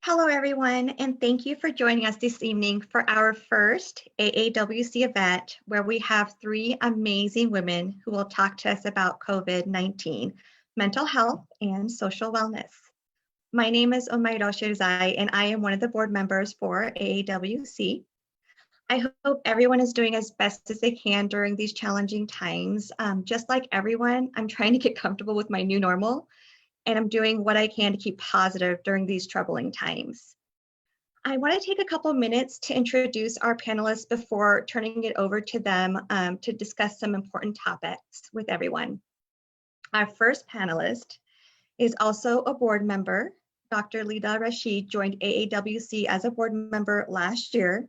Hello, everyone, and thank you for joining us this evening for our first AAWC event, where we have three amazing women who will talk to us about COVID-19, mental health, and social wellness. My name is Untitled Chapter, and I am one of the board members for AAWC. I hope everyone is doing as best as they can during these challenging times. Just like everyone, I'm trying to get comfortable with my new normal, and I'm doing what I can to keep positive during these troubling times. I want to take a couple minutes to introduce our panelists before turning it over to them to discuss some important topics with everyone. Our first panelist is also a board member. Dr. Leeda Rashid joined AAWC as a board member last year,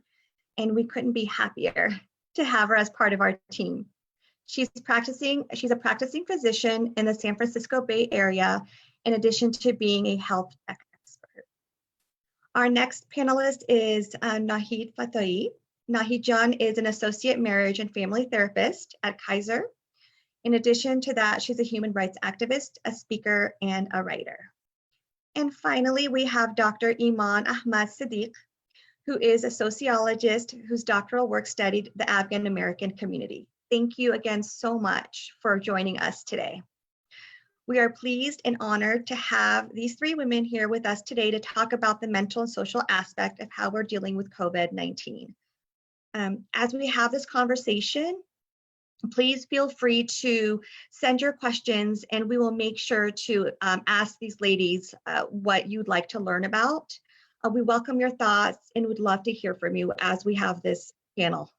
and we couldn't be happier to have her as part of our team. She's a practicing physician in the San Francisco Bay Area, in addition to being a health expert. Our next panelist is Nahid Fattahi. Nahid Jan is an associate marriage and family therapist at Kaiser. In addition to that, she's a human rights activist, a speaker, and a writer. And finally, we have Dr. Iman Ahmad-Sediqe, who is a sociologist whose doctoral work studied the Afghan American community. Thank you again so much for joining us today. We are pleased and honored to have these three women here with us today to talk about the mental and social aspect of how we're dealing with COVID-19. As we have this conversation, please feel free to send your questions, and we will make sure to ask these ladies what you'd like to learn about. We welcome your thoughts and would love to hear from you as we have this panel.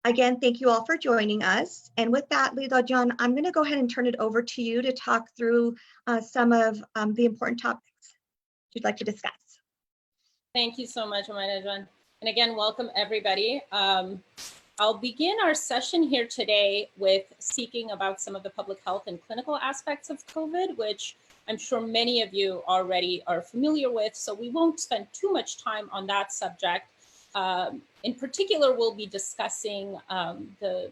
Again, thank you all for joining us. And with that, Leeda Jan, I'm going to go ahead and turn it over to you to talk through some of the important topics you'd like to discuss. Thank you so much, Iman Ahmad. And again, welcome everybody. I'll begin our session here today with speaking about some of the public health and clinical aspects of COVID, which I'm sure many of you already are familiar with. So we won't spend too much time on that subject. In particular, we'll be discussing the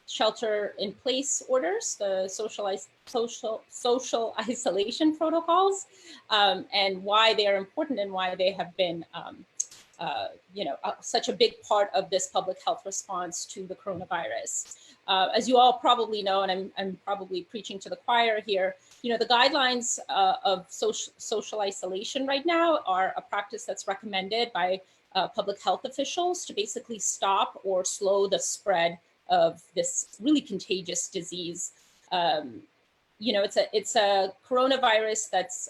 shelter-in-place orders, the social isolation protocols, and why they are important and why they have been, such a big part of this public health response to the coronavirus. As you all probably know, and I'm probably preaching to the choir here, the guidelines of social isolation right now are a practice that's recommended by public health officials to basically stop or slow the spread of this really contagious disease. It's a coronavirus that's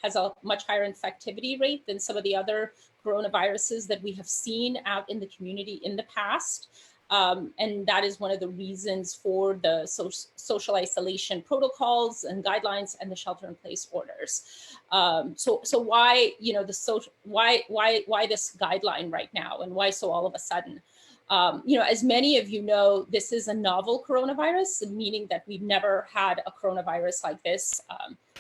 has a much higher infectivity rate than some of the other coronaviruses that we have seen out in the community in the past. And that is one of the reasons for the social isolation protocols and guidelines and the shelter-in-place orders. So why, why this guideline right now, and why so all of a sudden? As many of you know, this is a novel coronavirus, meaning that we've never had a coronavirus like this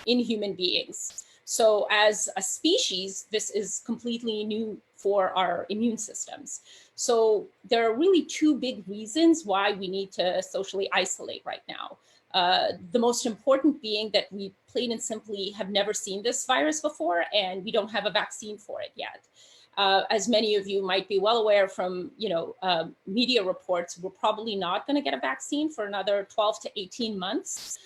in human beings. So as a species, this is completely new for our immune systems. So there are really two big reasons why we need to socially isolate right now. The most important being that we plain and simply have never seen this virus before, and we don't have a vaccine for it yet. As many of you might be well aware from media reports, we're probably not going to get a vaccine for another 12 to 18 months.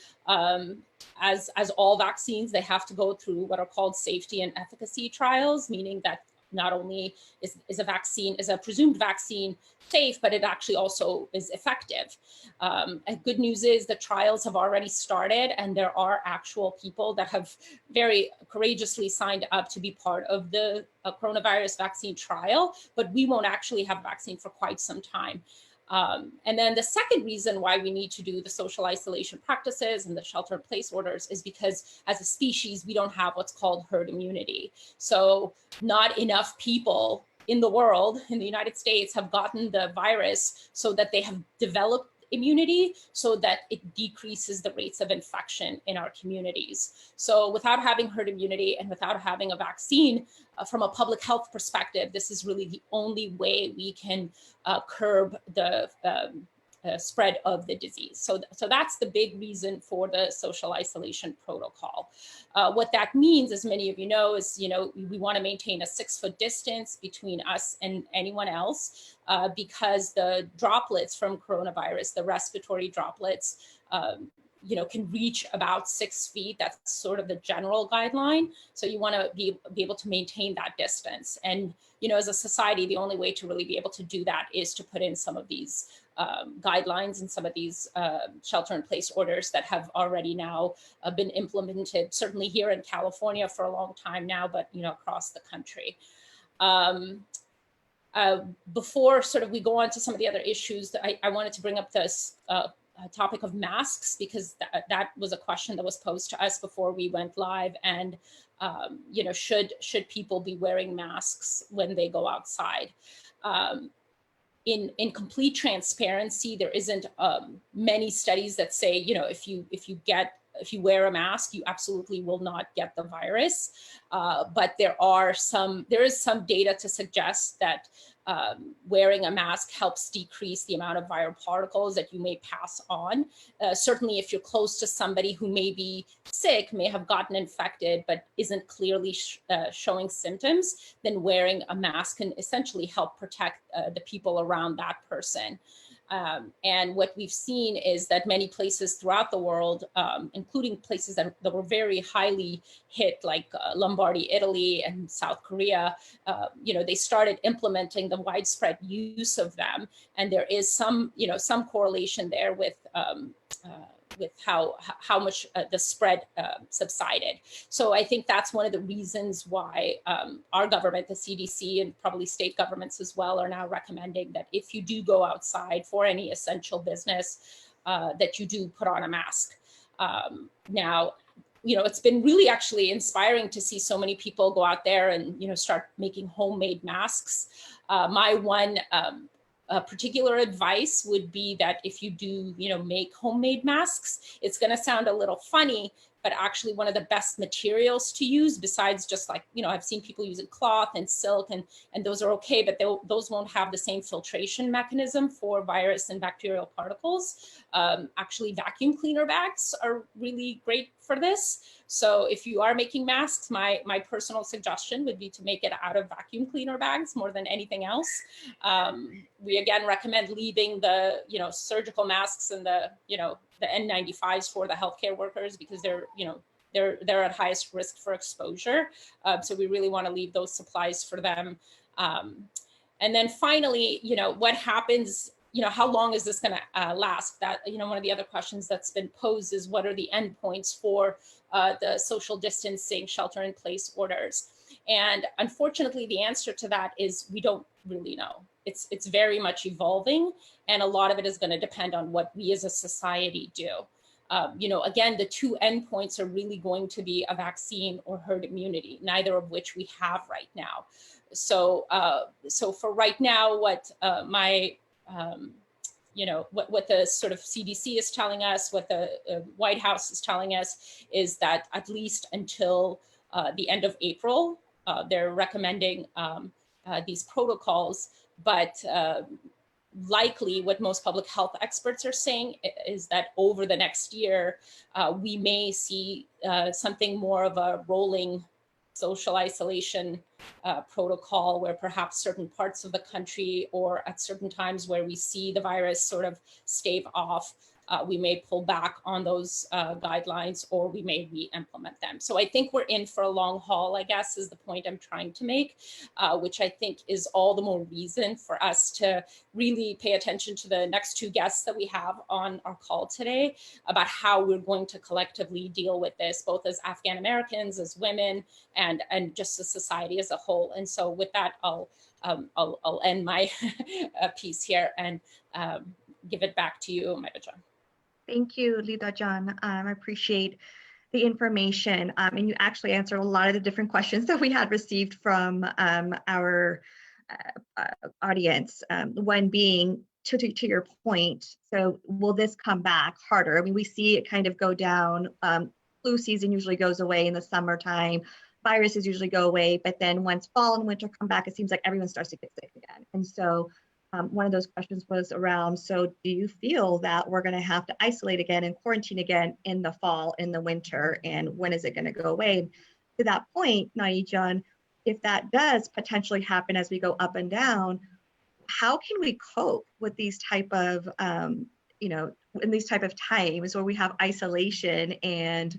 As all vaccines, they have to go through what are called safety and efficacy trials, meaning that not only is a presumed vaccine safe, but it actually also is effective. And good news is the trials have already started, and there are actual people that have very courageously signed up to be part of the coronavirus vaccine trial, but we won't actually have a vaccine for quite some time. And then the second reason why we need to do the social isolation practices and the shelter-in-place orders is because as a species, we don't have what's called herd immunity. So not enough people in the world, in the United States, have gotten the virus so that they have developed immunity so that it decreases the rates of infection in our communities. So without having herd immunity and without having a vaccine, from a public health perspective, this is really the only way we can curb the spread of the disease. So that's the big reason for the social isolation protocol. What that means, as many of you know, is we want to maintain a 6-foot distance between us and anyone else, because the droplets from coronavirus, the respiratory droplets, can reach about 6 feet. That's sort of the general guideline. So you want to be able to maintain that distance. And, as a society, the only way to really be able to do that is to put in some of these guidelines and some of these shelter-in-place orders that have already now been implemented, certainly here in California for a long time now, but, across the country. Before we go on to some of the other issues, I wanted to bring up this topic of masks, because that was a question that was posed to us before we went live. And should people be wearing masks when they go outside? In complete transparency, there isn't many studies that say if you wear a mask, you absolutely will not get the virus. But there is some data to suggest that wearing a mask helps decrease the amount of viral particles that you may pass on. Certainly, if you're close to somebody who may be sick, may have gotten infected, but isn't clearly showing symptoms, then wearing a mask can essentially help protect the people around that person. And what we've seen is that many places throughout the world, including places that were very highly hit, like Lombardy, Italy, and South Korea, they started implementing the widespread use of them. And there is some correlation there with how much the spread subsided. So I think that's one of the reasons why our government, the CDC, and probably state governments as well, are now recommending that if you do go outside for any essential business, that you do put on a mask. Now, it's been really actually inspiring to see so many people go out there and, start making homemade masks. My one particular advice would be that if you do, make homemade masks, it's going to sound a little funny, but actually one of the best materials to use, besides just like, I've seen people using cloth and silk, and those are okay, but those won't have the same filtration mechanism for virus and bacterial particles. Actually, vacuum cleaner bags are really great for this. So if you are making masks, my personal suggestion would be to make it out of vacuum cleaner bags more than anything else. We again recommend leaving the surgical masks and the N95s for the healthcare workers, because they're at highest risk for exposure. So we really want to leave those supplies for them. And then finally, what happens? How long is this going to last? That, one of the other questions that's been posed is, what are the endpoints for the social distancing shelter-in-place orders? And unfortunately, the answer to that is we don't really know. It's very much evolving, and a lot of it is going to depend on what we as a society do. Again, the two endpoints are really going to be a vaccine or herd immunity, neither of which we have right now. So for right now, what what the sort of CDC is telling us, what the White House is telling us, is that at least until the end of April, they're recommending these protocols. But likely what most public health experts are saying is that over the next year, we may see something more of a rolling social isolation protocol, where perhaps certain parts of the country, or at certain times where we see the virus sort of stave off, we may pull back on those guidelines, or we may re-implement them. So I think we're in for a long haul, I guess, is the point I'm trying to make, which I think is all the more reason for us to really pay attention to the next two guests that we have on our call today, about how we're going to collectively deal with this, both as Afghan Americans, as women, and just as society as a whole. And so with that, I'll end my piece here and give it back to you, Imagery. Thank you, Leeda Jan. I appreciate the information, and you actually answered a lot of the different questions that we had received from our audience. One being, to your point, so will this come back harder? I mean, we see it kind of go down. Flu season usually goes away in the summertime. Viruses usually go away, but then once fall and winter come back, it seems like everyone starts to get sick again. And so one of those questions was around, so do you feel that we're going to have to isolate again and quarantine again in the fall, in the winter, and when is it going to go away? And to that point, Naijan, if that does potentially happen as we go up and down, how can we cope with these type of, in these type of times where we have isolation and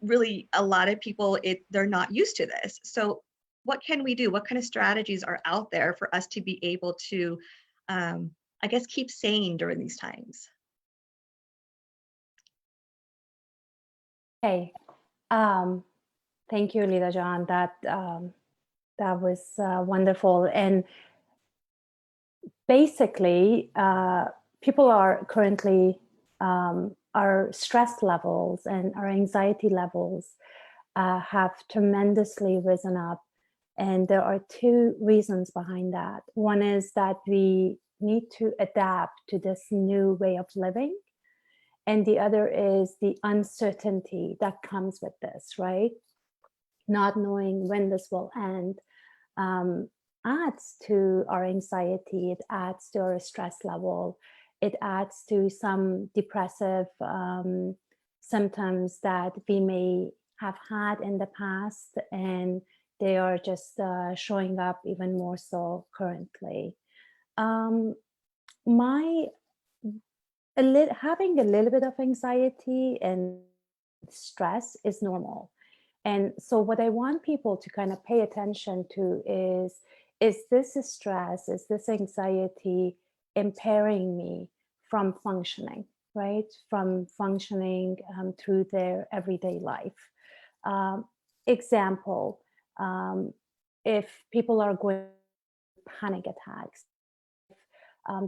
really a lot of people, they're not used to this. So what can we do? What kind of strategies are out there for us to be able to, I guess, keep sane during these times? Hey, thank you, Leeda John. That was wonderful. And basically, people are currently, our stress levels and our anxiety levels have tremendously risen up. And there are two reasons behind that. One is that we need to adapt to this new way of living. And the other is the uncertainty that comes with this, right? Not knowing when this will end adds to our anxiety, it adds to our stress level, it adds to some depressive symptoms that we may have had in the past, and they are just showing up even more so currently. Having a little bit of anxiety and stress is normal. And so what I want people to kind of pay attention to is this stress, is this anxiety impairing me from functioning, right? From functioning through their everyday life. Example, if people are going through panic attacks,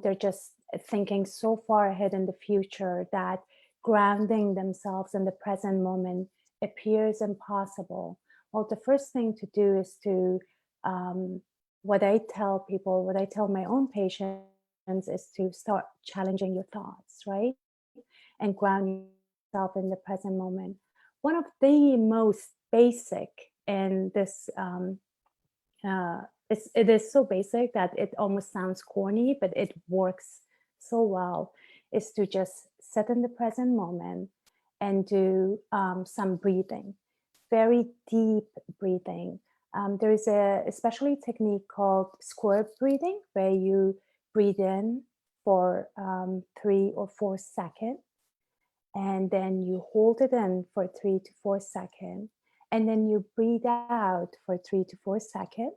they're just thinking so far ahead in the future that grounding themselves in the present moment appears impossible. Well, the first thing to do is to, what I tell people, what I tell my own patients is to start challenging your thoughts, right? And ground yourself in the present moment. One of the most basic, and this, it is so basic that it almost sounds corny, but it works so well, is to just sit in the present moment and do some breathing, very deep breathing. There is a especially technique called Squirt Breathing, where you breathe in for 3 or 4 seconds, and then you hold it in for 3 to 4 seconds, and then you breathe out for 3 to 4 seconds,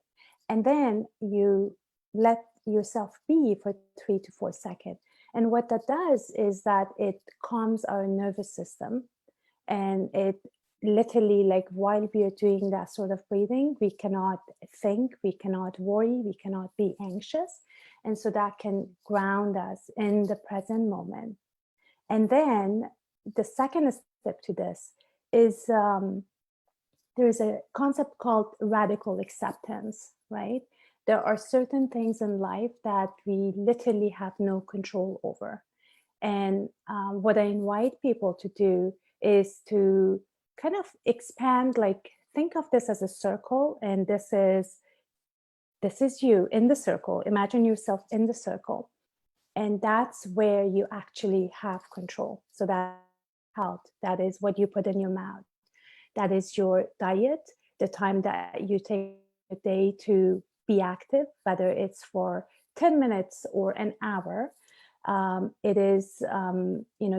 and then you let yourself be for 3 to 4 seconds. And what that does is that it calms our nervous system, and it literally, like, while we are doing that sort of breathing, we cannot think, we cannot worry, we cannot be anxious. And so that can ground us in the present moment. And then the second step to this is there is a concept called radical acceptance, right? There are certain things in life that we literally have no control over. And what I invite people to do is to kind of expand, like, think of this as a circle, and this is you in the circle. Imagine yourself in the circle, and that's where you actually have control. So that health, that is what you put in your mouth, that is your diet, the time that you take a day to be active, whether it's for 10 minutes or an hour. It is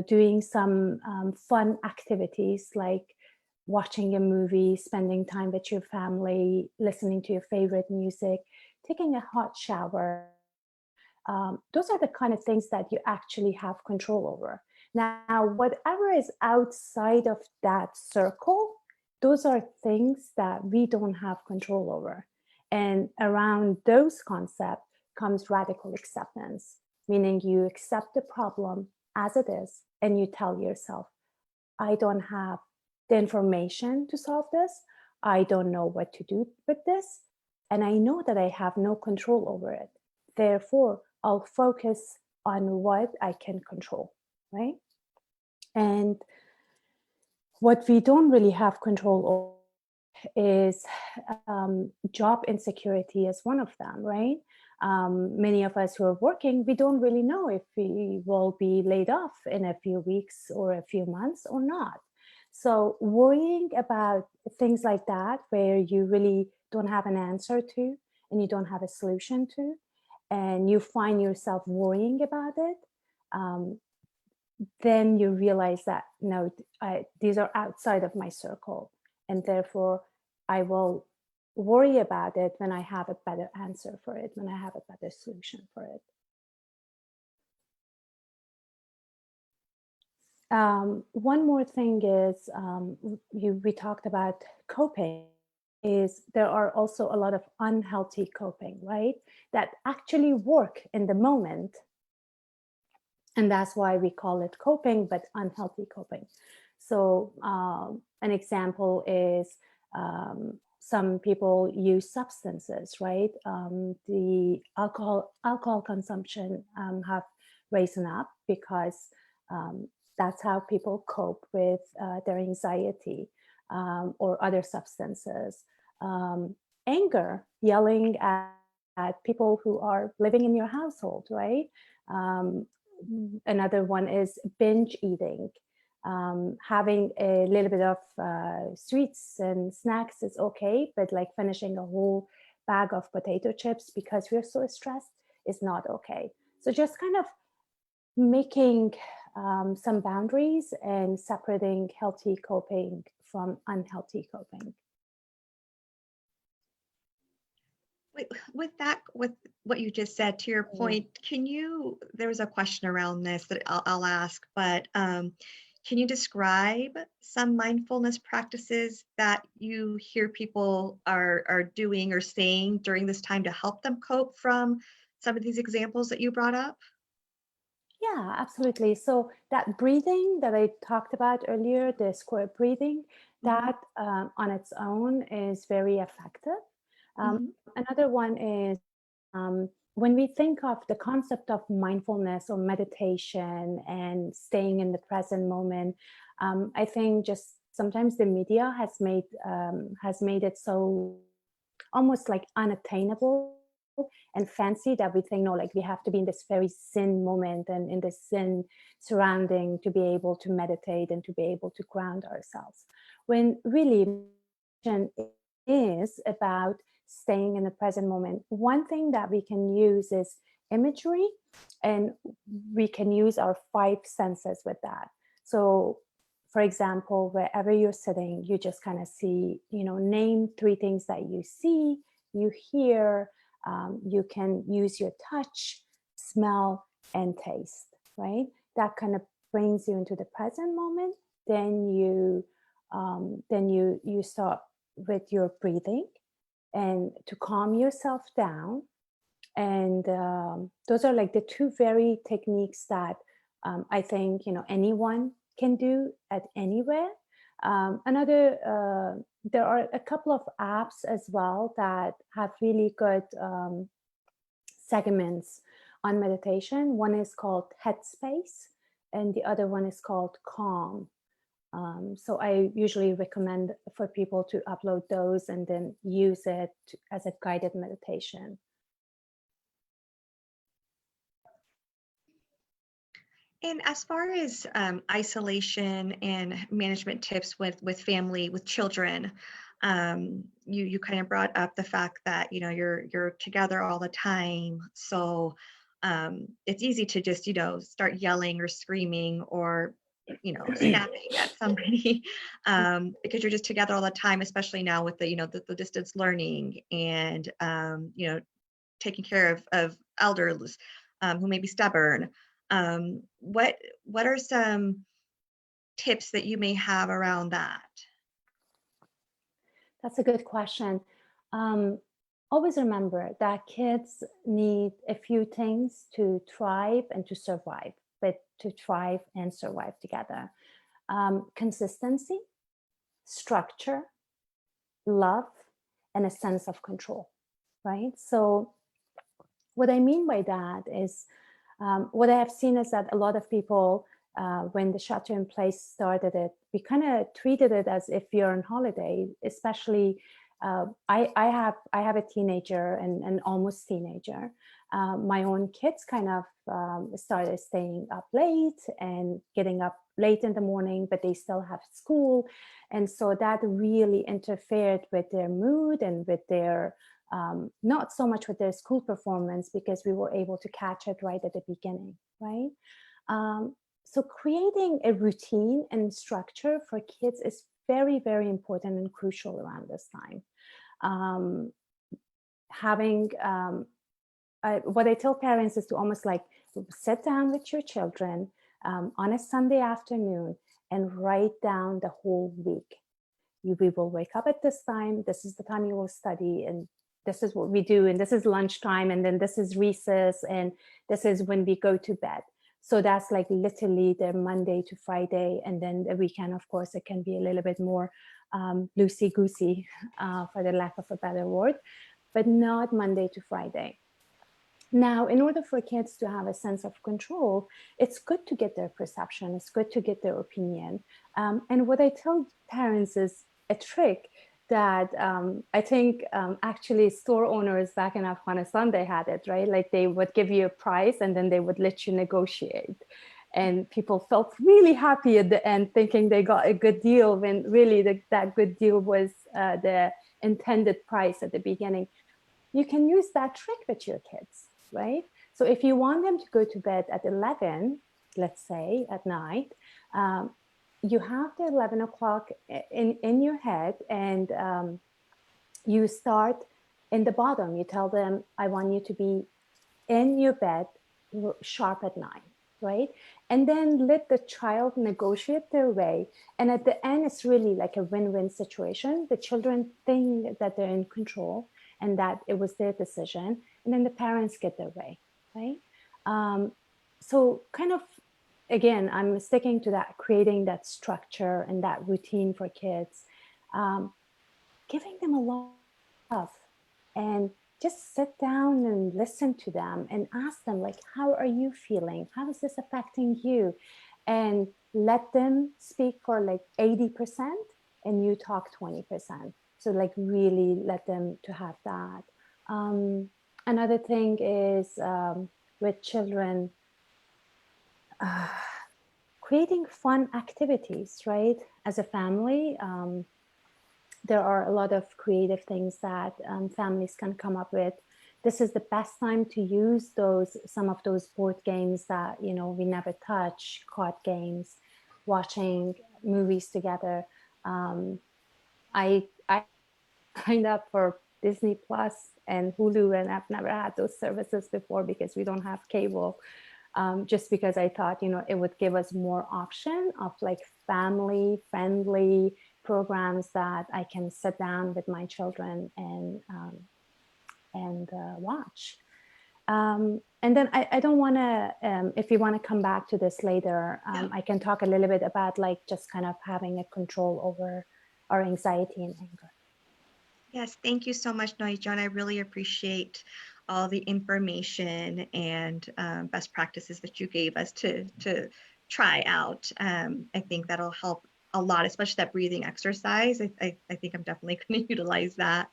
doing some fun activities like watching a movie, spending time with your family, listening to your favorite music, taking a hot shower. Those are the kind of things that you actually have control over. Now, whatever is outside of that circle, those are things that we don't have control over. And around those concepts comes radical acceptance, meaning you accept the problem as it is, and you tell yourself, I don't have the information to solve this. I don't know what to do with this. And I know that I have no control over it. Therefore, I'll focus on what I can control, right? And what we don't really have control over is job insecurity is one of them, right? Many of us who are working, we don't really know if we will be laid off in a few weeks or a few months or not. So worrying about things like that, where you really don't have an answer to and you don't have a solution to, and you find yourself worrying about it, then you realize that, no, these are outside of my circle, and therefore I will worry about it when I have a better answer for it, when I have a better solution for it. One more thing is, we talked about coping, is there are also a lot of unhealthy coping, right? That actually work in the moment. And that's why we call it coping, but unhealthy coping. So an example is some people use substances, right? The alcohol consumption have risen up because that's how people cope with their anxiety, or other substances. Anger, yelling at people who are living in your household, right? Another one is binge eating. Having a little bit of sweets and snacks is okay, but like finishing a whole bag of potato chips because we're so stressed is not okay. So just kind of making some boundaries and separating healthy coping from unhealthy coping. With what you just said, to your point, there was a question around this that I'll ask, but can you describe some mindfulness practices that you hear people are doing or saying during this time to help them cope from some of these examples that you brought up? Yeah, absolutely. So that breathing that I talked about earlier, the squirt breathing, that on its own is very effective. Another one is when we think of the concept of mindfulness or meditation and staying in the present moment, I think just sometimes the media has made it so almost like unattainable and fancy that we think, no, like we have to be in this very zen moment and in this zen surrounding to be able to meditate and to be able to ground ourselves. When really meditation is about staying in the present moment. One thing that we can use is imagery, and we can use our 5 senses with that. So for example, wherever you're sitting, you just kind of see, name 3 things that you see, you hear, you can use your touch, smell, and taste, right? That kind of brings you into the present moment. Then you start with your breathing and to calm yourself down. And those are like the 2 very techniques that I think anyone can do at anywhere. There are a couple of apps as well that have really good segments on meditation. One is called Headspace, and the other one is called Calm. So I usually recommend for people to upload those and then use it as a guided meditation. And as far as isolation and management tips with family, with children, you kind of brought up the fact that you're together all the time, so it's easy to just start yelling or screaming or snapping at somebody because you're just together all the time, especially now with the distance learning and taking care of elders who may be stubborn. What are some tips that you may have around that? That's a good question. Always remember that kids need a few things to thrive and to survive, but to thrive and survive together. Consistency, structure, love, and a sense of control, right? So what I mean by that is, what I have seen is that a lot of people, when the shelter in place started, we kind of treated it as if you're on holiday, especially I have a teenager and almost teenager. My own kids kind of started staying up late and getting up late in the morning, but they still have school. And so that really interfered with their mood and with their, not so much with their school performance, because we were able to catch it right at the beginning, right? So creating a routine and structure for kids is very, very important and crucial around this time. What I tell parents is to almost like sit down with your children on a Sunday afternoon and write down the whole week. We will wake up at this time, this is the time you will study, and this is what we do, and this is lunchtime, and then this is recess, and this is when we go to bed. So that's like literally the Monday to Friday, and then the weekend, of course, it can be a little bit more loosey-goosey, for the lack of a better word, but not Monday to Friday. Now, in order for kids to have a sense of control, it's good to get their perception, it's good to get their opinion. And what I tell parents is a trick that I think actually store owners back in Afghanistan, they had it, right? Like they would give you a price and then they would let you negotiate. And people felt really happy at the end, thinking they got a good deal, when really that good deal was the intended price at the beginning. You can use that trick with your kids, right? So if you want them to go to bed at 11, let's say at night, you have the 11 o'clock in your head, and you start in the bottom. You tell them, I want you to be in your bed sharp at 9, right? And then let the child negotiate their way. And at the end, it's really like a win-win situation. The children think that they're in control and that it was their decision. And then the parents get their way, right? So kind of, again, I'm sticking to that, creating that structure and that routine for kids, giving them a lot of love, and just sit down and listen to them and ask them, like, how are you feeling? How is this affecting you? And let them speak for like 80% and you talk 20%. So like really let them to have that. Another thing is with children, creating fun activities, right? As a family, there are a lot of creative things that families can come up with. This is the best time to use some of those board games that, you know, we never touch, card games, watching movies together. I signed up for Disney Plus and Hulu, and I've never had those services before because we don't have cable. Just because I thought, you know, it would give us more option of like family friendly programs that I can sit down with my children and watch. And then I don't want to, if you want to come back to this later, I can talk a little bit about like just kind of having a control over our anxiety and anger. Yes, thank you so much, Noijan. I really appreciate all the information and best practices that you gave us to try out. I think that'll help a lot, especially that breathing exercise. I think I'm definitely going to utilize that.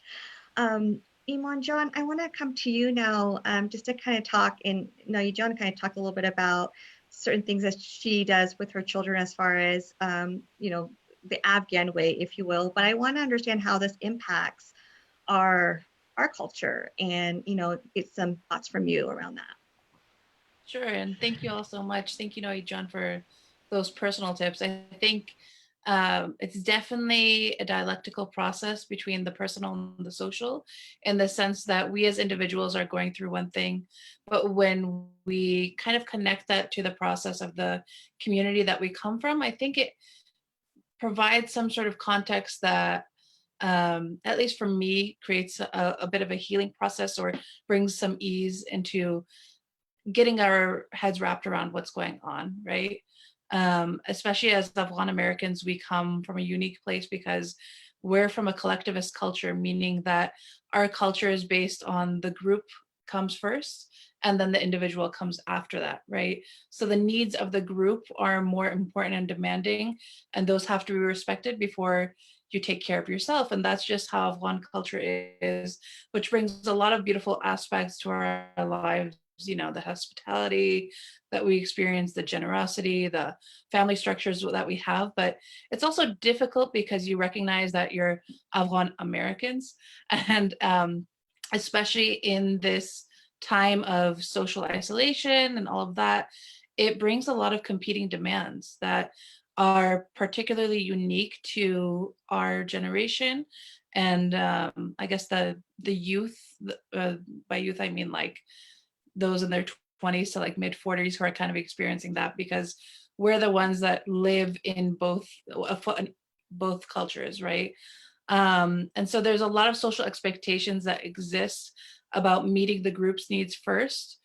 Iman John, I want to come to you now just to kind of talk, and Noijan kind of talk a little bit about certain things that she does with her children as far as, you know, the Afghan way, if you will, but I want to understand how this impacts our culture, and, you know, get some thoughts from you around that. Sure, and thank you all so much. Thank you, John, for those personal tips. I think it's definitely a dialectical process between the personal and the social, in the sense that we as individuals are going through one thing, but when we kind of connect that to the process of the community that we come from, I think it provides some sort of context that, at least for me, creates a bit of a healing process, or brings some ease into getting our heads wrapped around what's going on, right? Especially as Afghan Americans, we come from a unique place because we're from a collectivist culture, meaning that our culture is based on the group comes first, and then the individual comes after that, right? So the needs of the group are more important and demanding, and those have to be respected before you take care of yourself. And that's just how Afghan culture is, which brings a lot of beautiful aspects to our lives, you know, the hospitality that we experience, the generosity, the family structures that we have. But it's also difficult because you recognize that you're Afghan Americans, and especially in this time of social isolation and all of that, it brings a lot of competing demands that are particularly unique to our generation. And I guess the youth, by youth I mean like those in their 20s to like mid 40s, who are kind of experiencing that, because we're the ones that live in both cultures, right? And so there's a lot of social expectations that exist about meeting the group's needs first,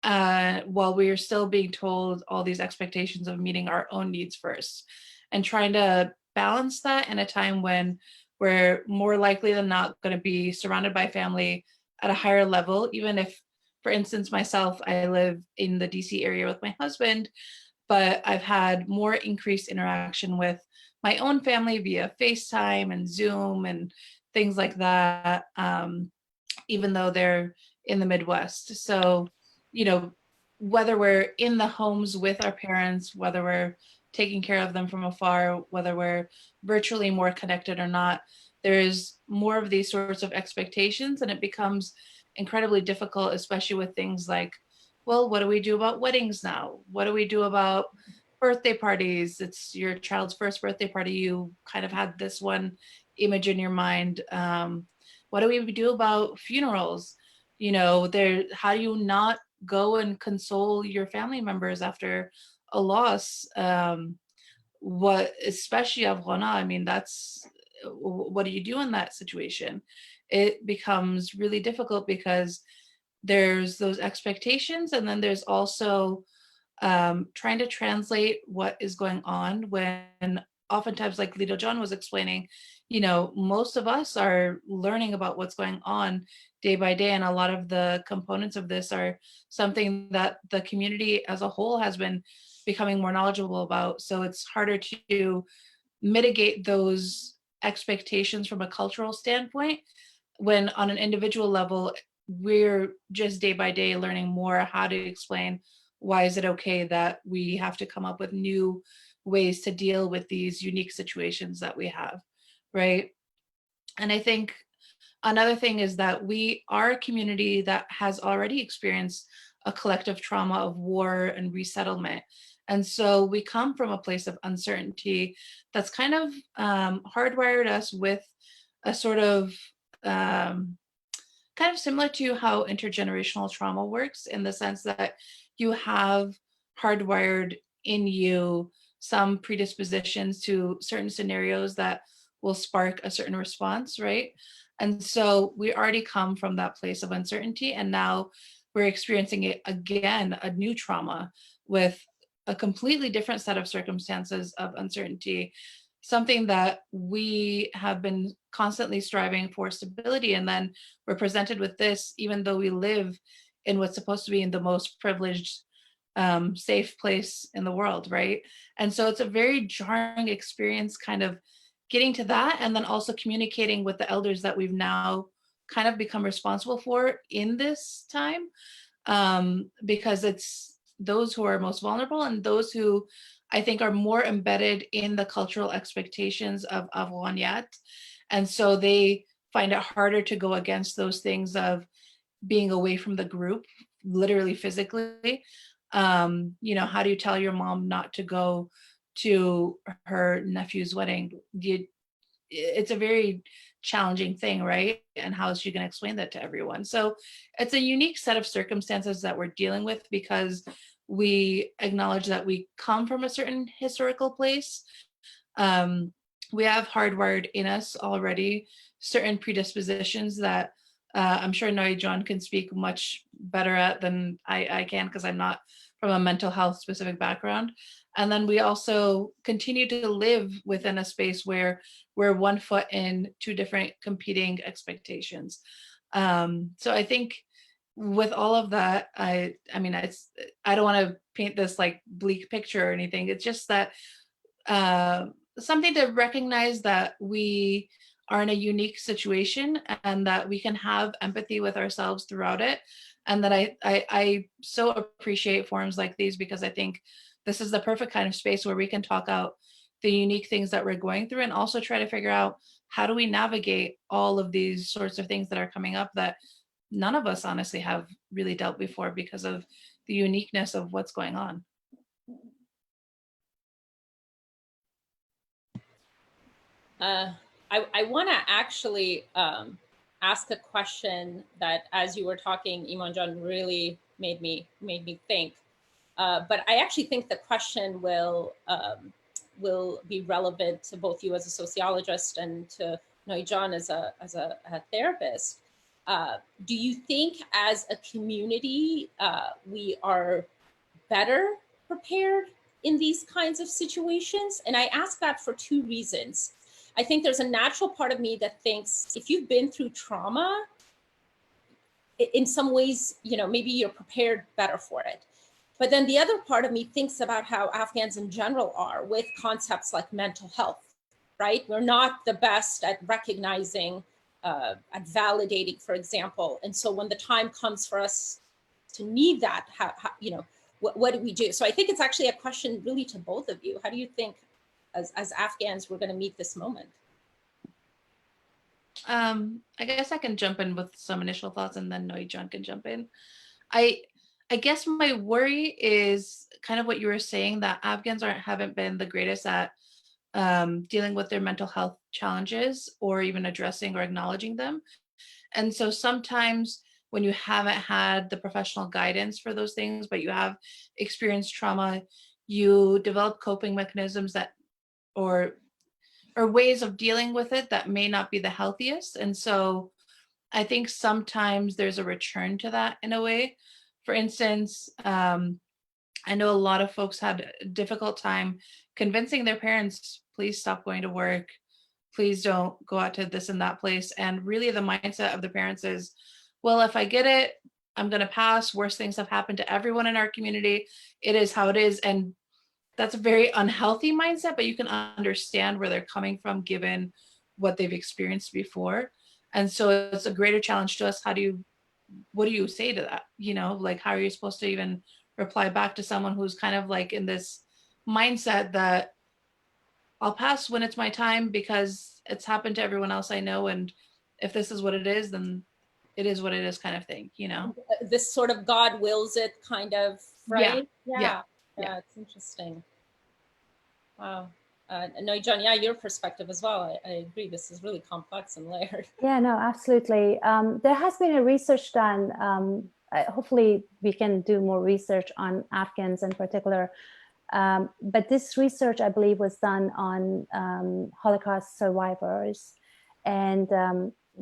while we are still being told all these expectations of meeting our own needs first, and trying to balance that in a time when we're more likely than not going to be surrounded by family at a higher level. Even if, for instance, myself, I live in the DC area with my husband, but I've had more increased interaction with my own family via FaceTime and Zoom and things like that, even though they're in the Midwest. So, you know, whether we're in the homes with our parents, whether we're taking care of them from afar, whether we're virtually more connected or not, there's more of these sorts of expectations, and it becomes incredibly difficult, especially with things like, well, what do we do about weddings now? What do we do about birthday parties? It's your child's first birthday party. You kind of had this one image in your mind. What do we do about funerals? You know, how do you not go and console your family members after a loss? Especially Afghana, I mean, what do you do in that situation? It becomes really difficult because there's those expectations, and then there's also trying to translate what is going on when oftentimes, like Leeda John was explaining, you know, most of us are learning about what's going on day by day, and a lot of the components of this are something that the community as a whole has been becoming more knowledgeable about. So it's harder to mitigate those expectations from a cultural standpoint, when on an individual level, we're just day by day learning more how to explain why is it okay that we have to come up with new ways to deal with these unique situations that we have, right? And I think another thing is that we are a community that has already experienced a collective trauma of war and resettlement. And so we come from a place of uncertainty that's kind of hardwired us with a sort of kind of similar to how intergenerational trauma works, in the sense that you have hardwired in you some predispositions to certain scenarios that will spark a certain response, right? And so we already come from that place of uncertainty, and now we're experiencing it again, a new trauma with a completely different set of circumstances of uncertainty, something that we have been constantly striving for stability. And then we're presented with this, even though we live in what's supposed to be in the most privileged, safe place in the world, right? And so it's a very jarring experience, kind of getting to that, and then also communicating with the elders that we've now kind of become responsible for in this time, because it's those who are most vulnerable and those who I think are more embedded in the cultural expectations of Afghaniyat. And so they find it harder to go against those things of being away from the group, literally physically. You know, how do you tell your mom not to go to her nephew's wedding? It's a very challenging thing, right? And how is she going to explain that to everyone? So it's a unique set of circumstances that we're dealing with, because we acknowledge that we come from a certain historical place. We have hardwired in us already certain predispositions that I'm sure Noe John can speak much better at than I can, because I'm not from a mental health specific background. And then we also continue to live within a space where we're one foot in two different competing expectations. So I think with all of that, I mean, I don't want to paint this like bleak picture or anything. It's just that something to recognize that we are in a unique situation and that we can have empathy with ourselves throughout it. And that I so appreciate forums like these, because I think this is the perfect kind of space where we can talk out the unique things that we're going through, and also try to figure out how do we navigate all of these sorts of things that are coming up that none of us honestly have really dealt before because of the uniqueness of what's going on. I want to actually ask a question that, as you were talking, Iman John, really made me think. But I actually think the question will be relevant to both you as a sociologist and to Noi John as a therapist. Do you think, as a community, we are better prepared in these kinds of situations? And I ask that for two reasons. I think there's a natural part of me that thinks if you've been through trauma, in some ways, you know, maybe you're prepared better for it. But then the other part of me thinks about how Afghans in general are with concepts like mental health, right? We're not the best at recognizing, at validating, for example. And so when the time comes for us to need that, how you know, what do we do? So I think it's actually a question really to both of you. How do you think, as Afghans, we're going to meet this moment? I guess I can jump in with some initial thoughts, and then Noi John can jump in. I guess my worry is kind of what you were saying, that Afghans haven't been the greatest at dealing with their mental health challenges, or even addressing or acknowledging them. And so sometimes when you haven't had the professional guidance for those things, but you have experienced trauma, you develop coping mechanisms that, or ways of dealing with it that may not be the healthiest. And so I think sometimes there's a return to that in a way. For instance, I know a lot of folks had a difficult time convincing their parents, please stop going to work, please don't go out to this and that place. And really the mindset of the parents is, well, if I get it, I'm going to pass. Worse things have happened to everyone in our community. It is how it is. And that's a very unhealthy mindset, but you can understand where they're coming from given what they've experienced before. And so it's a greater challenge to us. What do you say to that? You know, like, how are you supposed to even reply back to someone who's kind of like in this mindset that I'll pass when it's my time because it's happened to everyone else I know. And if this is what it is, then it is what it is, kind of thing, you know? This sort of God wills it kind of, right? Yeah. It's interesting. Wow. No, John, yeah, your perspective as well. I agree. This is really complex and layered. Yeah, no, absolutely. There has been a research done. Hopefully we can do more research on Afghans in particular. But this research, I believe, was done on Holocaust survivors and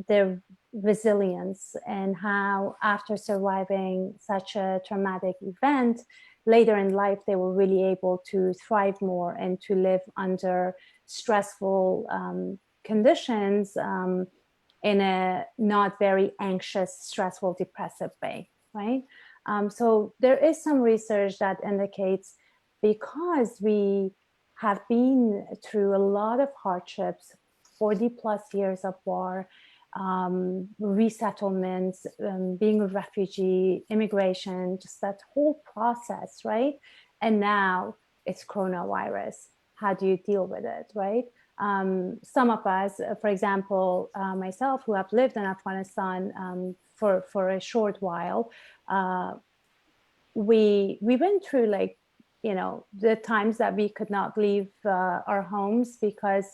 their resilience, and how after surviving such a traumatic event, later in life, they were really able to thrive more and to live under stressful conditions in a not very anxious, stressful, depressive way, right? So there is some research that indicates, because we have been through a lot of hardships, 40 plus years of war, resettlements, being a refugee, immigration, just that whole process, right? And now it's coronavirus. How do you deal with it, right? Some of us, for example, myself, who have lived in Afghanistan for a short while, we went through, like, you know, the times that we could not leave our homes because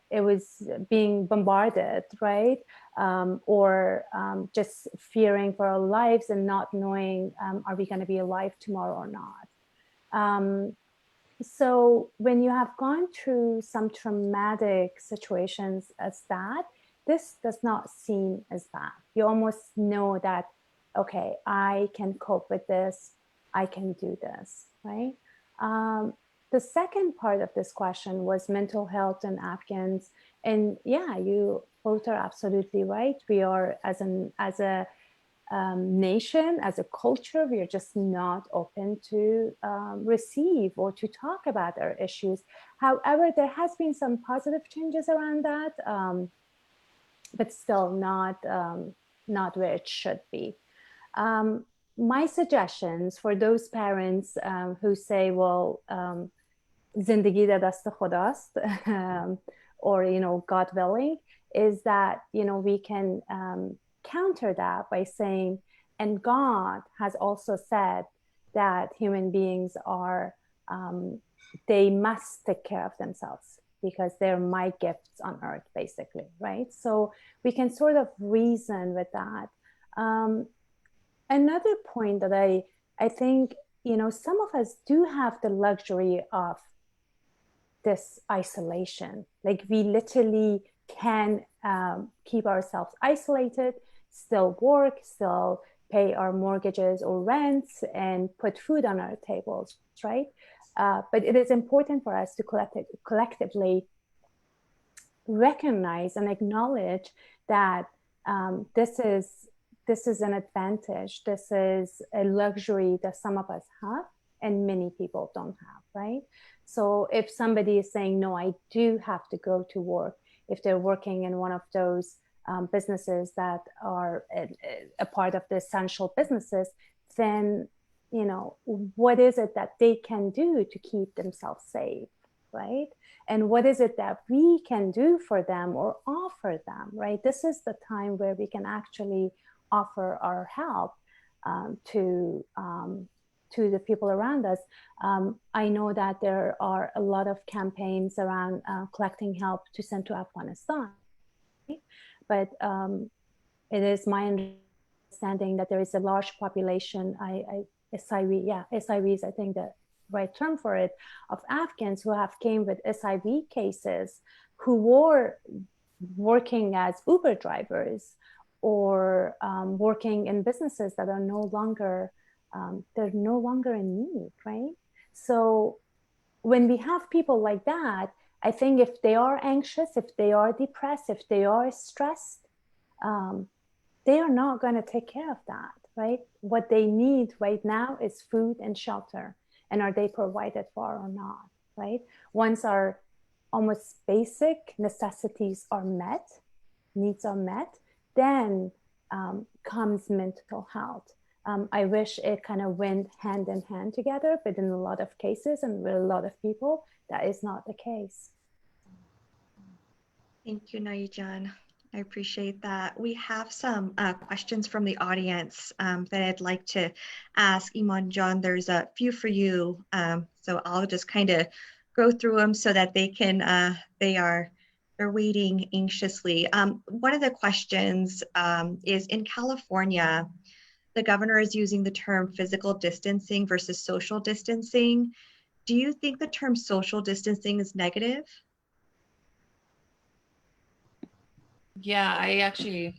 it was being bombarded, right? Or just fearing for our lives and not knowing, are we going to be alive tomorrow or not? So when you have gone through some traumatic situations as that, this does not seem as bad. You almost know that, okay, I can cope with this, I can do this, right? The second part of this question was mental health in Afghans. And yeah, you both are absolutely right. We are, as a nation, as a culture, we are just not open to receive or to talk about our issues. However, there has been some positive changes around that, but still not where it should be. My suggestions for those parents who say, well, zindagi da dast khudast, or, God willing, is that, we can counter that by saying, and God has also said that human beings are, they must take care of themselves because they're my gifts on earth, basically, right? So we can sort of reason with that. Another point that I think, some of us do have the luxury of this isolation. Like, we literally can keep ourselves isolated, still work, still pay our mortgages or rents, and put food on our tables, right? But it is important for us to collectively recognize and acknowledge that this is an advantage. This is a luxury that some of us have and many people don't have, right? So if somebody is saying, no, I do have to go to work, if they're working in one of those businesses that are a part of the essential businesses, then, what is it that they can do to keep themselves safe, right? And what is it that we can do for them or offer them, right? This is the time where we can actually offer our help to the people around us. I know that there are a lot of campaigns around collecting help to send to Afghanistan, right? But it is my understanding that there is a large population, SIV is, I think, the right term for it, of Afghans who have came with SIV cases, who were working as Uber drivers or working in businesses that are no longer in need, right? So when we have people like that, I think if they are anxious, if they are depressed, if they are stressed, they are not going to take care of that, right? What they need right now is food and shelter. And are they provided for or not, right? Once our almost basic necessities are met, needs are met, then comes mental health. I wish it kind of went hand in hand together, but in a lot of cases and with a lot of people, that is not the case. Thank you, Naijan. I appreciate that. We have some questions from the audience that I'd like to ask Iman John. There's a few for you, so I'll just kind of go through them so that they can. They're waiting anxiously. One of the questions is, in California, the governor is using the term physical distancing versus social distancing. Do you think the term social distancing is negative? Yeah, I actually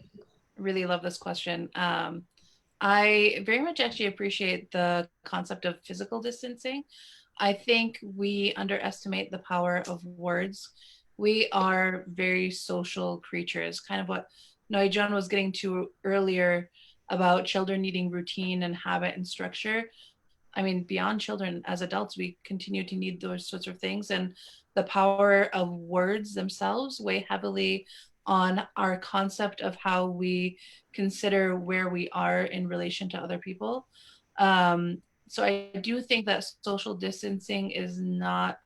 really love this question. I very much actually appreciate the concept of physical distancing. I think we underestimate the power of words. We are very social creatures, kind of what Noijan was getting to earlier about children needing routine and habit and structure. I mean, beyond children, as adults, we continue to need those sorts of things. And the power of words themselves weigh heavily on our concept of how we consider where we are in relation to other people. So I do think that social distancing is not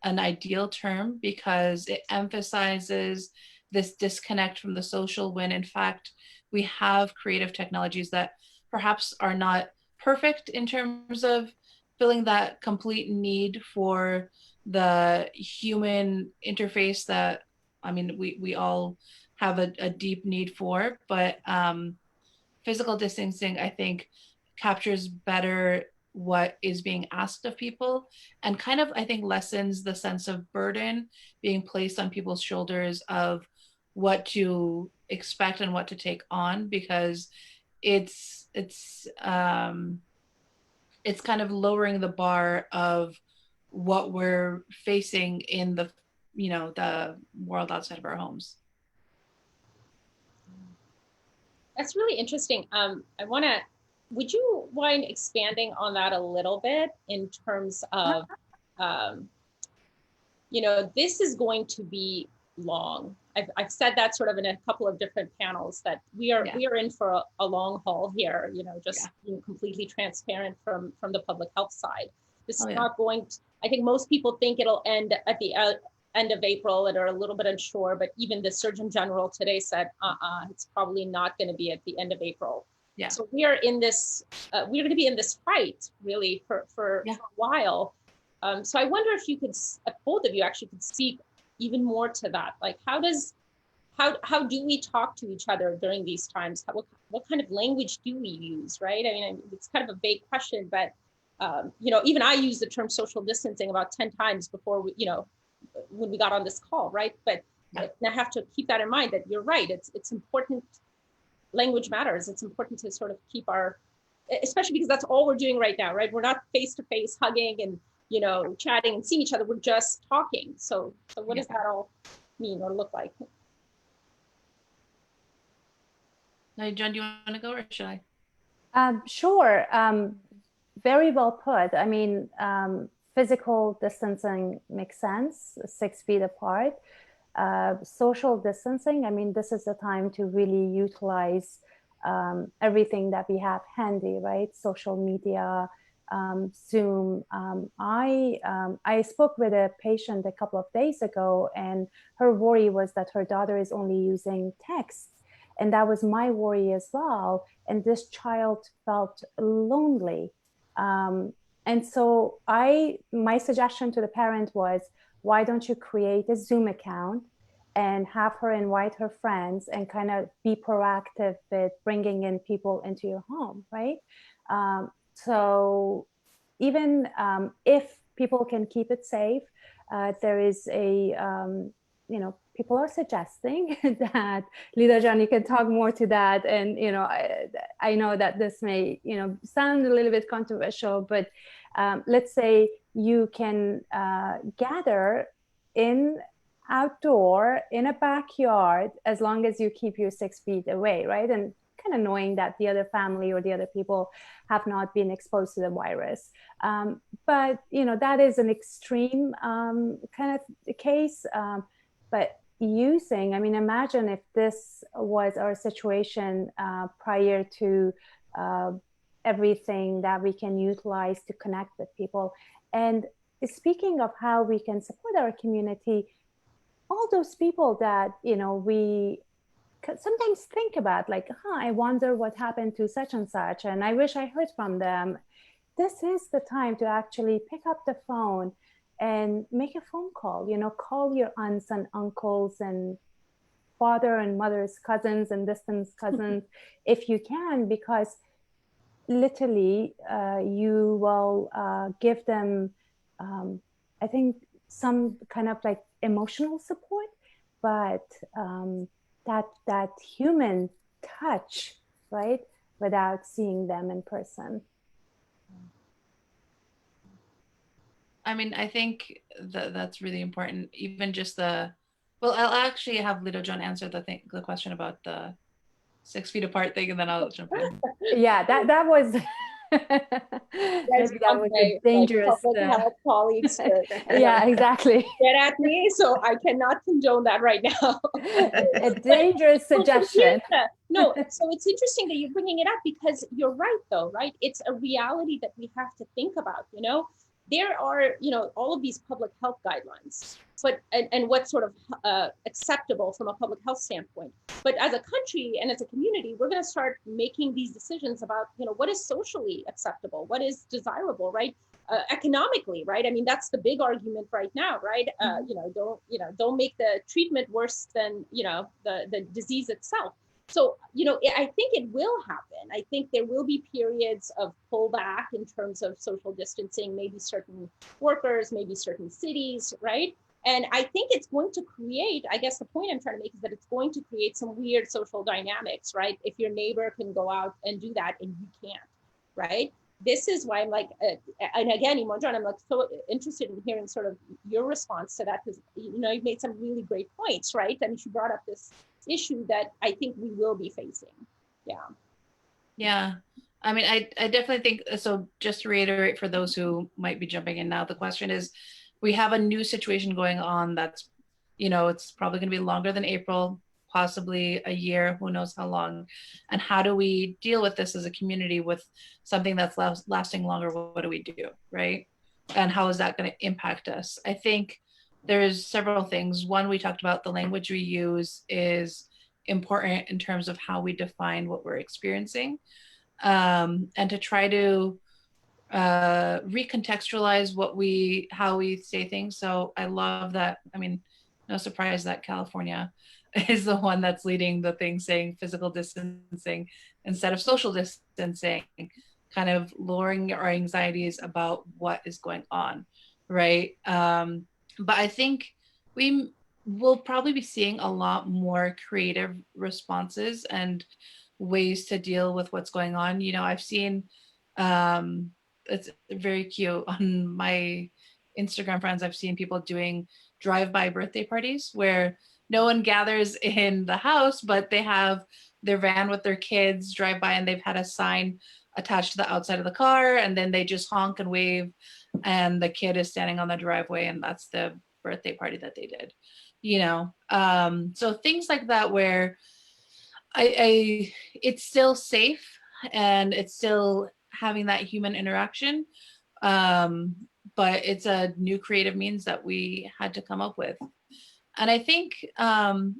an ideal term because it emphasizes this disconnect from the social, when in fact we have creative technologies that perhaps are not perfect in terms of filling that complete need for the human interface that, I mean, we all have a deep need for, but physical distancing, I think, captures better what is being asked of people and kind of, I think, lessens the sense of burden being placed on people's shoulders of what to expect and what to take on, because it's kind of lowering the bar of what we're facing in the the world outside of our homes. That's really interesting. Would you mind expanding on that a little bit in terms of, um, this is going to be long. I've said that sort of in a couple of different panels, that we are in for a long haul here, being completely transparent from the public health side. This is not going to, I think most people think it'll end at the end of April and are a little bit unsure, but even the Surgeon General today said, it's probably not going to be at the end of April. Yeah. So we are in this, we're going to be in this fight really for a while. So I wonder if you could, both of you actually could speak even more to that. Like, how do we talk to each other during these times? What kind of language do we use, right? I mean, it's kind of a vague question, but even I use the term social distancing about 10 times before when we got on this call, right? But I have to keep that in mind, that you're right. It's important. Language matters. It's important to sort of keep especially because that's all we're doing right now, right? We're not face to face hugging and chatting and seeing each other. We're just talking. So what does that all mean or look like? Now, John, do you want to go or should I? Sure. Very well put. I mean, physical distancing makes sense, 6 feet apart. Social distancing, I mean, this is the time to really utilize everything that we have handy, right? Social media, Zoom. I spoke with a patient a couple of days ago, and her worry was that her daughter is only using text. And that was my worry as well. And this child felt lonely. And so my suggestion to the parent was, why don't you create a Zoom account and have her invite her friends and kind of be proactive with bringing in people into your home, right? So even if people can keep it safe, there is people are suggesting that, Leeda, John, you can talk more to that. And, I know that this may, sound a little bit controversial, but let's say you can gather outdoor in a backyard, as long as you keep your 6 feet away, right? And kind of knowing that the other family or the other people have not been exposed to the virus. But, that is an extreme kind of case. But imagine if this was our situation prior to everything that we can utilize to connect with people. And speaking of how we can support our community, all those people that, we sometimes think about, like, I wonder what happened to such and such, and I wish I heard from them. This is the time to actually pick up the phone and make a phone call, call your aunts and uncles and father and mother's cousins and distant cousins if you can, because literally you will give them, I think, some kind of like emotional support, but that human touch, right, without seeing them in person. I mean, I think that's really important. Even just I'll actually have Leeda John answer the question about the 6 feet apart thing, and then I'll jump in. Yeah, that was maybe that was a dangerous. Public health colleagues. Yeah, exactly. Get at me, so I cannot condone that right now. A dangerous suggestion. No, so it's interesting that you're bringing it up, because you're right, though, right? It's a reality that we have to think about. There are, all of these public health guidelines, but and what's sort of acceptable from a public health standpoint. But as a country and as a community, we're going to start making these decisions about, what is socially acceptable, what is desirable, right? Economically, right? I mean, that's the big argument right now, right? Don't make the treatment worse than, the disease itself. So, I think it will happen. I think there will be periods of pullback in terms of social distancing, maybe certain workers, maybe certain cities, right? And I think it's going to create, I guess the point I'm trying to make is that it's going to create some weird social dynamics, right? If your neighbor can go out and do that and you can't, right? This is why I'm like, and again, Iman John, I'm like so interested in hearing sort of your response to that, because, you've made some really great points, right? I mean, she brought up this issue that I think we will be facing, Yeah. I mean, I definitely think so. Just to reiterate for those who might be jumping in now, the question is, we have a new situation going on that's, it's probably going to be longer than April, possibly a year, who knows how long. And how do we deal with this as a community with something that's lasting longer? What do we do, right? And how is that going to impact us? I think there's several things. One, we talked about the language we use is important in terms of how we define what we're experiencing, and to try to recontextualize how we say things. So I love that. I mean, no surprise that California is the one that's leading the thing saying physical distancing instead of social distancing, kind of lowering our anxieties about what is going on, right? But I think we will probably be seeing a lot more creative responses and ways to deal with what's going on. I've seen, it's very cute on my Instagram friends, I've seen people doing drive-by birthday parties where no one gathers in the house, but they have their van with their kids drive by, and they've had a sign attached to the outside of the car, and then they just honk and wave, and the kid is standing on the driveway, and that's the birthday party that they did. So things like that where it's still safe and it's still having that human interaction, but it's a new creative means that we had to come up with. And I think, in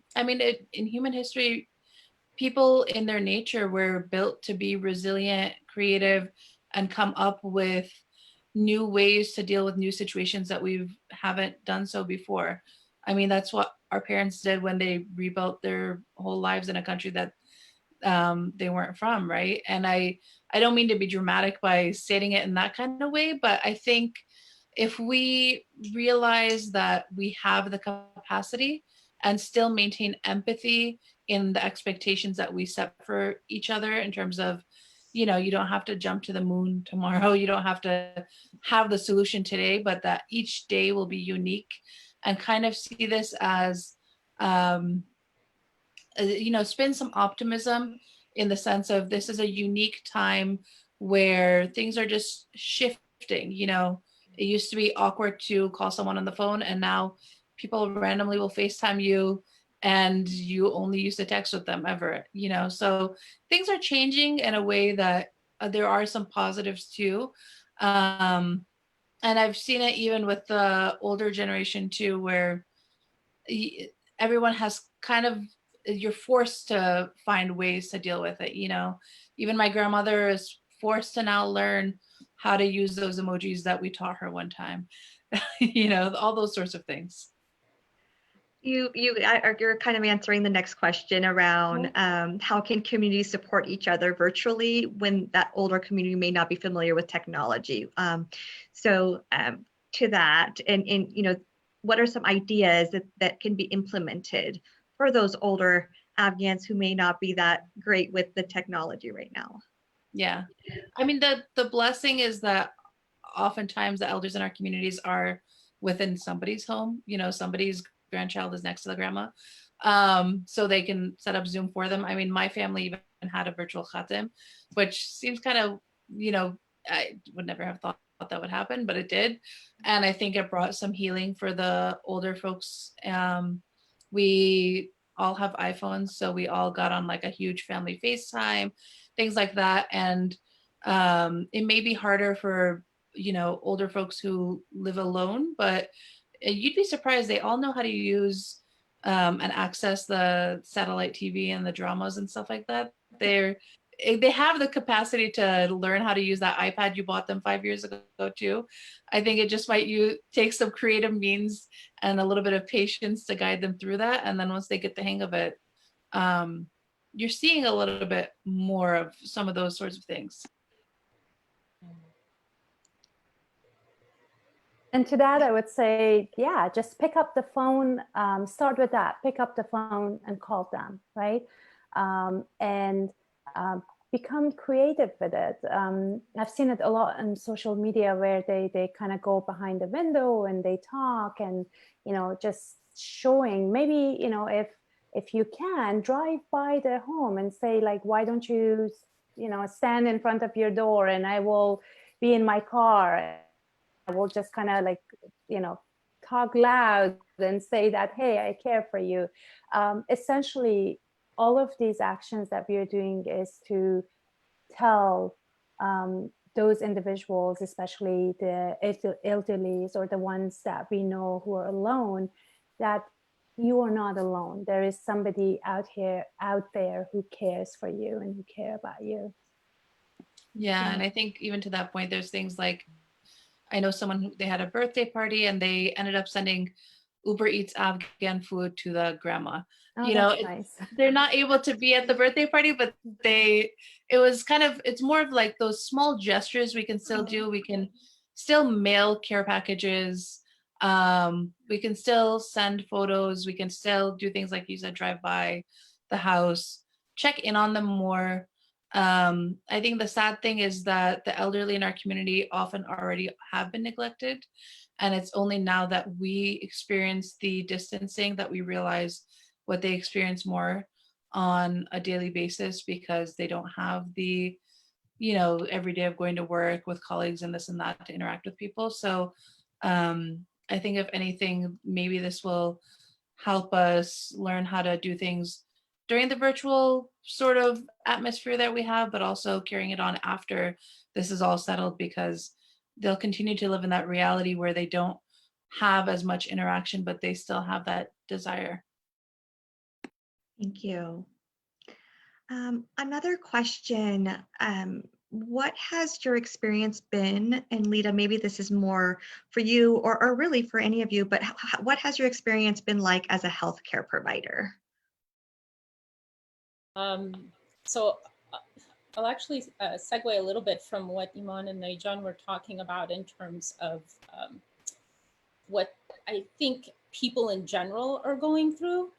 human history, people in their nature were built to be resilient, creative, and come up with new ways to deal with new situations that we haven't done so before. I mean, that's what our parents did when they rebuilt their whole lives in a country that they weren't from, right? And I don't mean to be dramatic by stating it in that kind of way, but I think if we realize that we have the capacity and still maintain empathy in the expectations that we set for each other in terms of, you don't have to jump to the moon tomorrow, you don't have to have the solution today, but that each day will be unique, and kind of see this as spin some optimism in the sense of this is a unique time where things are just shifting. It used to be awkward to call someone on the phone, and now people randomly will FaceTime you and you only used to text with them ever, so things are changing in a way that there are some positives too. And I've seen it even with the older generation too, where everyone has kind of, you're forced to find ways to deal with it. Even my grandmother is forced to now learn how to use those emojis that we taught her one time, all those sorts of things. You're kind of answering the next question around how can communities support each other virtually when that older community may not be familiar with technology. To that, and what are some ideas that can be implemented for those older Afghans who may not be that great with the technology right now? Yeah, I mean, the blessing is that oftentimes the elders in our communities are within somebody's home. Somebody's grandchild is next to the grandma, so they can set up Zoom for them. I mean, my family even had a virtual khatim, which seems kind of, I would never have thought that would happen, but it did. And I think it brought some healing for the older folks. We all have iPhones, so we all got on like a huge family FaceTime, things like that. And it may be harder for older folks who live alone, but you'd be surprised, they all know how to use and access the satellite TV and the dramas and stuff like that. They have the capacity to learn how to use that iPad you bought them 5 years ago too. I think it just might take some creative means and a little bit of patience to guide them through that. And then once they get the hang of it, you're seeing a little bit more of some of those sorts of things. And to that, I would say, yeah, just pick up the phone, start with that, pick up the phone and call them, right? And become creative with it. I've seen it a lot on social media where they kind of go behind the window and they talk and, just showing maybe, if if you can, drive by their home and say, like, why don't you, stand in front of your door and I will be in my car. I will just kind of like, talk loud and say that, hey, I care for you. Essentially, all of these actions that we are doing is to tell those individuals, especially the elderly or the ones that we know who are alone, that you are not alone. There is somebody out there who cares for you and who care about you. Yeah, and I think even to that point, there's things like, I know someone who, they had a birthday party and they ended up sending Uber Eats Afghan food to the grandma. Oh, that's nice. They're not able to be at the birthday party, but it's more of like those small gestures we can still do. We can still mail care packages. We can still send photos. We can still do things like you said, drive by the house, check in on them more. I think the sad thing is that the elderly in our community often already have been neglected. And it's only now that we experience the distancing that we realize what they experience more on a daily basis, because they don't have the, every day of going to work with colleagues and this and that to interact with people. So I think if anything, maybe this will help us learn how to do things during the virtual sort of atmosphere that we have, but also carrying it on after this is all settled, because they'll continue to live in that reality where they don't have as much interaction, but they still have that desire. Thank you. Another question, what has your experience been, and Leeda, maybe this is more for you or really for any of you, but what has your experience been like as a healthcare provider? So I'll actually segue a little bit from what Iman and Naijan were talking about in terms of what I think people in general are going through.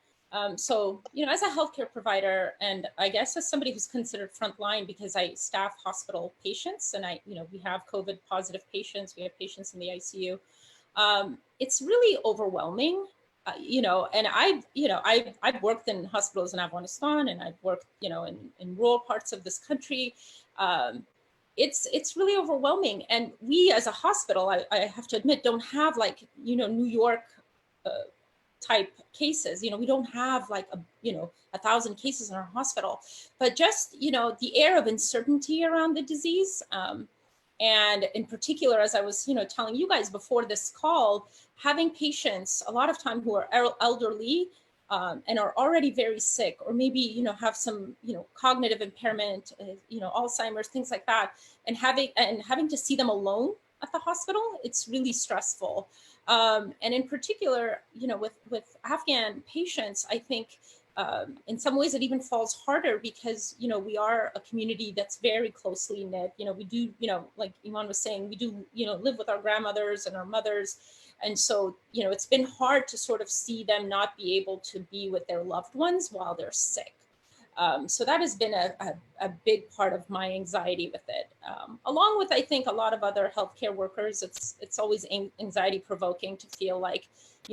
So, as a healthcare provider, and I guess as somebody who's considered frontline because I staff hospital patients, and we have COVID positive patients, we have patients in the ICU. It's really overwhelming, and I've worked in hospitals in Afghanistan, and I've worked, in rural parts of this country. It's really overwhelming. And we as a hospital, I have to admit, don't have like, New York type cases. We don't have like 1,000 cases in our hospital, but just, the air of uncertainty around the disease. And in particular, as I was, telling you guys before this call, having patients a lot of time who are elderly and are already very sick, or maybe, have some, cognitive impairment, Alzheimer's, things like that, and having to see them alone at the hospital, it's really stressful. And in particular, with Afghan patients, I think in some ways it even falls harder because, we are a community that's very closely knit. We do, like Iman was saying, we do, live with our grandmothers and our mothers. And so, it's been hard to sort of see them not be able to be with their loved ones while they're sick. So that has been a big part of my anxiety with it. Along with, I think, a lot of other healthcare workers, it's always anxiety provoking to feel like,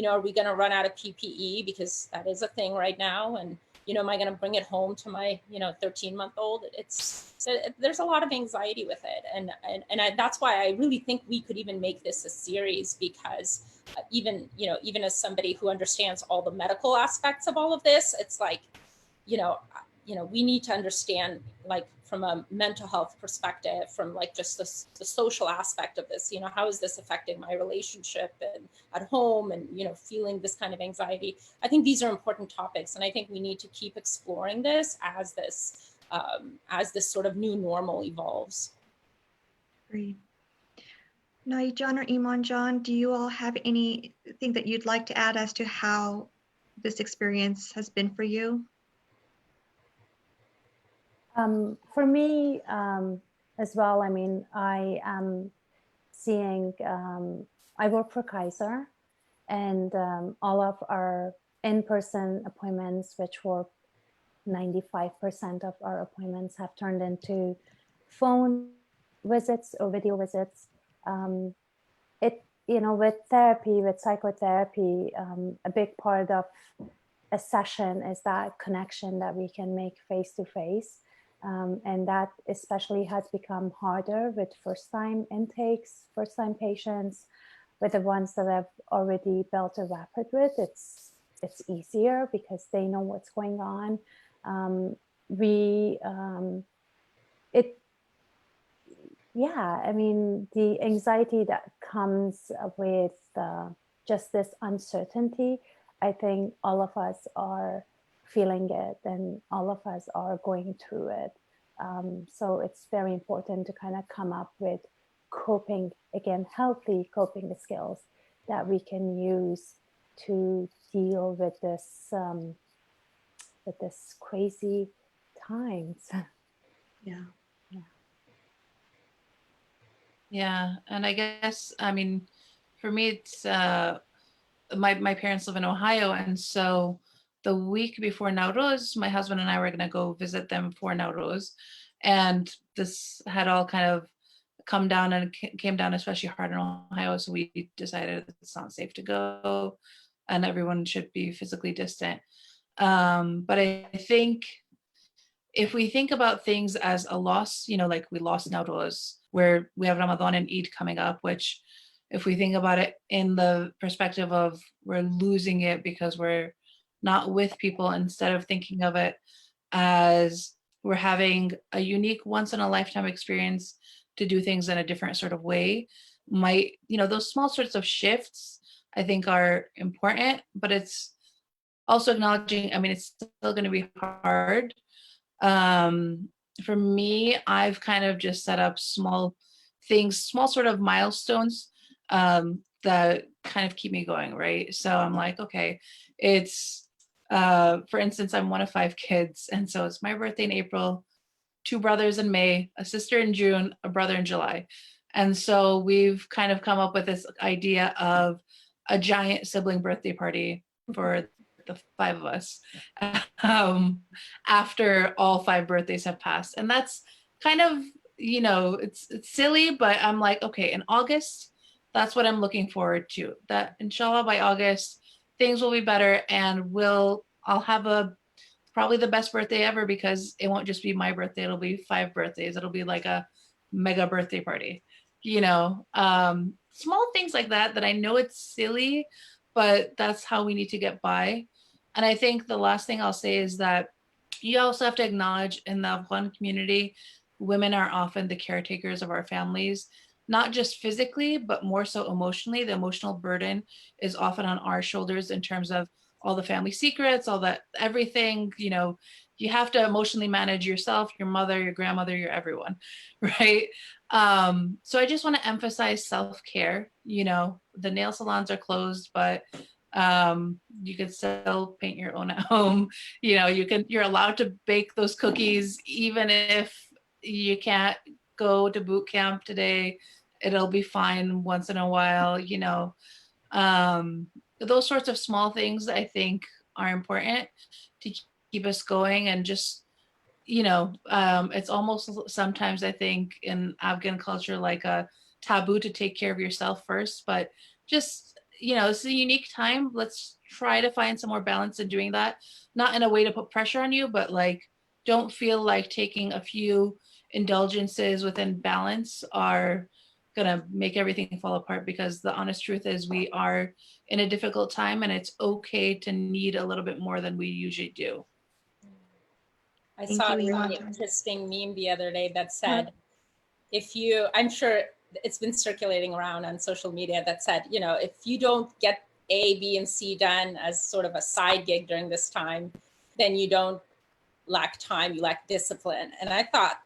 are we going to run out of PPE? Because that is a thing right now. And, am I going to bring it home to my, 13-month-old? There's a lot of anxiety with it. And that's why I really think we could even make this a series, because even as somebody who understands all the medical aspects of all of this, it's like, we need to understand, like, from a mental health perspective, from like just the social aspect of this, how is this affecting my relationship and at home, and, feeling this kind of anxiety. I think these are important topics. And I think we need to keep exploring this as this sort of new normal evolves. Great. Naijan or Iman John, do you all have anything that you'd like to add as to how this experience has been for you? For me, as well, I mean, I am seeing, I work for Kaiser, and all of our in-person appointments, which were 95% of our appointments, have turned into phone visits or video visits. With therapy, with psychotherapy, a big part of a session is that connection that we can make face to face. And that especially has become harder with first-time intakes, first-time patients. With the ones that I've already built a rapport with, it's easier because they know what's going on. I mean, the anxiety that comes with just this uncertainty, I think all of us are feeling it and all of us are going through it. So it's very important to kind of come up with coping, again, healthy coping skills that we can use to deal with this crazy times. Yeah. Yeah, and I guess, I mean, for me, it's my parents live in Ohio, and so the week before Nowruz, my husband and I were going to go visit them for Nowruz, and this had all kind of come down and came down especially hard in Ohio, so we decided it's not safe to go, and everyone should be physically distant. But I think if we think about things as a loss, you know, like we lost Nowruz, where we have Ramadan and Eid coming up, which if we think about it in the perspective of we're losing it because we're not with people, instead of thinking of it as we're having a unique once in a lifetime experience to do things in a different sort of way, might, you know, those small sorts of shifts I think are important, but it's also acknowledging, I mean, it's still going to be hard. For me, I've kind of just set up small things, small sort of milestones that kind of keep me going, right? So I'm like, okay, it's, for instance, I'm one of 5 kids. And so it's my birthday in April, 2 brothers in May, a sister in June, a brother in July. And so we've kind of come up with this idea of a giant sibling birthday party for the 5 of us after all 5 birthdays have passed. And that's kind of, you know, it's silly, but I'm like, okay, in August, that's what I'm looking forward to. That inshallah by August, things will be better, and I'll have probably the best birthday ever, because it won't just be my birthday, it'll be 5 birthdays. It'll be like a mega birthday party, you know. Small things like that I know it's silly, but that's how we need to get by. And I think the last thing I'll say is that you also have to acknowledge, in the Afghan community, women are often the caretakers of our families, not just physically, but more so emotionally. The emotional burden is often on our shoulders in terms of all the family secrets, all that, everything, you know, you have to emotionally manage yourself, your mother, your grandmother, your everyone, right? So I just want to emphasize self-care. You know, the nail salons are closed, but you can still paint your own at home. You know, you're allowed to bake those cookies, even if you can't go to boot camp today, it'll be fine once in a while, you know. Those sorts of small things I think are important to keep us going. And just, you know, it's almost sometimes I think in Afghan culture like a taboo to take care of yourself first, but just, you know, it's a unique time. Let's try to find some more balance in doing that, not in a way to put pressure on you, but like, don't feel like taking a few indulgences within balance are gonna make everything fall apart, because the honest truth is we are in a difficult time, and it's okay to need a little bit more than we usually do. I Thank saw you, a Iman. really interesting meme the other day that said, I'm sure it's been circulating around on social media, that said, you know, if you don't get A, B, and C done as sort of a side gig during this time, then you don't lack time, you lack discipline. And I thought,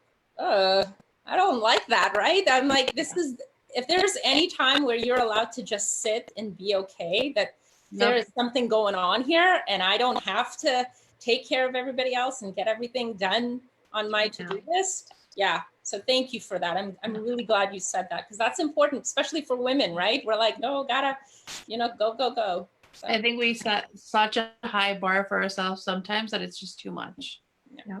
I don't like that, right? I'm like, if there's any time where you're allowed to just sit and be okay, that there is something going on here, and I don't have to take care of everybody else and get everything done on my to-do list. Yeah. So thank you for that. I'm really glad you said that, because that's important, especially for women, right? We're like, no, gotta, you know, go. So. I think we set such a high bar for ourselves sometimes that it's just too much. Yeah.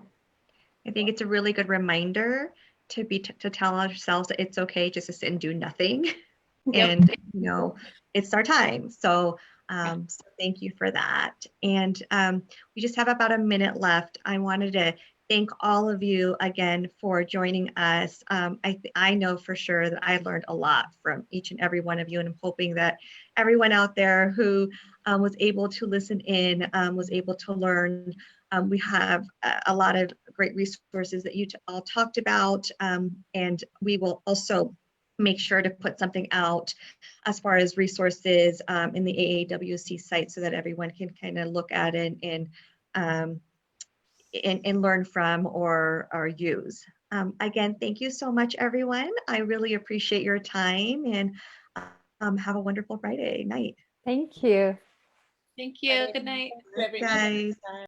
I think it's a really good reminder to tell ourselves that it's okay just to sit and do nothing. And, you know, it's our time. So So thank you for that. And we just have about a minute left. I wanted to thank all of you again for joining us. I know for sure that I learned a lot from each and every one of you, and I'm hoping that everyone out there who was able to listen in was able to learn. We have a lot of great resources that you all talked about, and we will also make sure to put something out as far as resources in the AAWC site so that everyone can kind of look at it and learn from or use. Again, thank you so much, everyone. I really appreciate your time, and have a wonderful Friday night. Thank you. Thank you. Good night. Thank you, everyone. Guys.